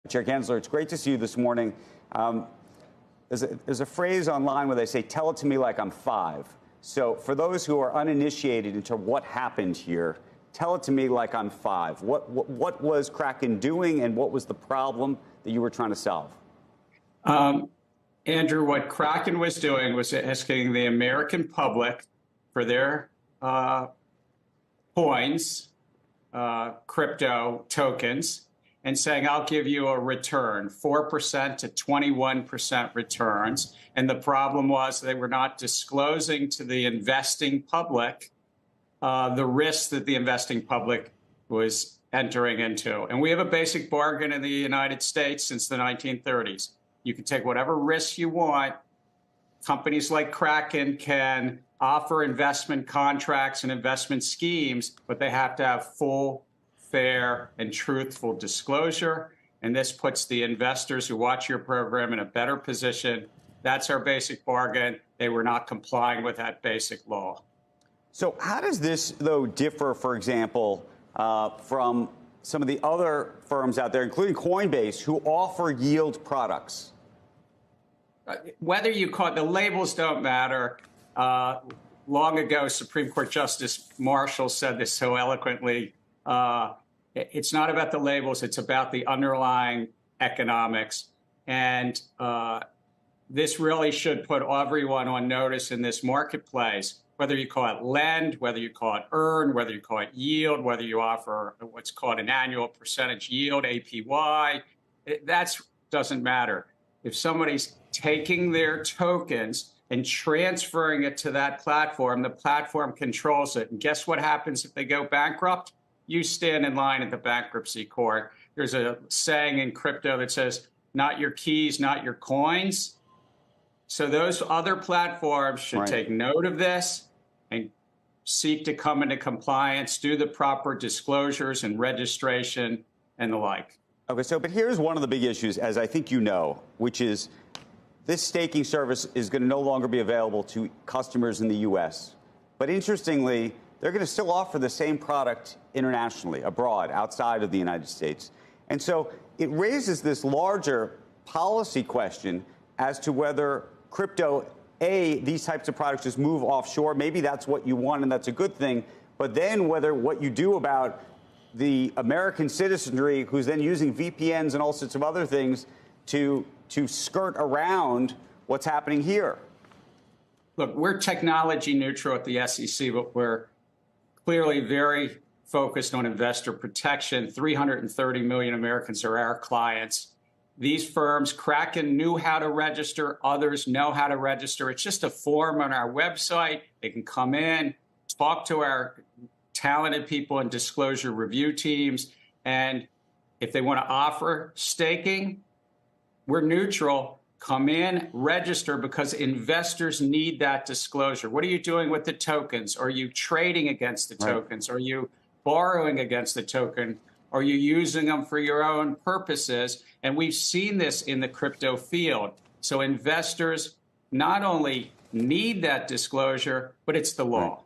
Chair Gensler, it's great to see you this morning. There's a phrase online where they say, tell it to me like I'm 5. So for those who are uninitiated into what happened here, tell it to me like I'm 5. What was Kraken doing, and what was the problem that you were trying to solve? Andrew, what Kraken was doing was asking the American public for their coins, crypto tokens, and saying, I'll give you a return, 4% to 21% returns. And the problem was they were not disclosing to the investing public the risks that the investing public was entering into. And we have a basic bargain in the United States since the 1930s. You can take whatever risks you want. Companies like Kraken can offer investment contracts and investment schemes, but they have to have full, fair, and truthful disclosure. And this puts the investors who watch your program in a better position. That's our basic bargain. They were not complying with that basic law. So how does this, though, differ, for example, from some of the other firms out there, including Coinbase, who offer yield products? Whether you call it, the labels don't matter. Long ago, Supreme Court Justice Marshall said this so eloquently. It's not about the labels. It's about the underlying economics. And this really should put everyone on notice in this marketplace, whether you call it lend, whether you call it earn, whether you call it yield, whether you offer what's called an annual percentage yield, APY, that doesn't matter. If somebody's taking their tokens and transferring it to that platform, the platform controls it. And guess what happens if they go bankrupt? You stand in line at the bankruptcy court. There's a saying in crypto that says, not your keys, not your coins. So those other platforms should take note of this and seek to come into compliance, do the proper disclosures and registration and the like. Okay, so but here's one of the big issues, as I think you know, which is this staking service is going to no longer be available to customers in the U.S. But interestingly, they're going to still offer the same product internationally, abroad, outside of the United States. And so it raises this larger policy question as to whether crypto, these types of products just move offshore. Maybe that's what you want, and that's a good thing. But then whether what you do about the American citizenry who's then using VPNs and all sorts of other things to skirt around what's happening here. Look, we're technology neutral at the SEC, but we're clearly very focused on investor protection. 330 million Americans are our clients. These firms, Kraken knew how to register. Others know how to register. It's just a form on our website. They can come in, talk to our talented people and disclosure review teams. And if they want to offer staking, we're neutral. Come in, register, because investors need that disclosure. What are you doing with the tokens? Are you trading against the tokens? Are you borrowing against the token? Are you using them for your own purposes? And we've seen this in the crypto field. So investors not only need that disclosure, but it's the law.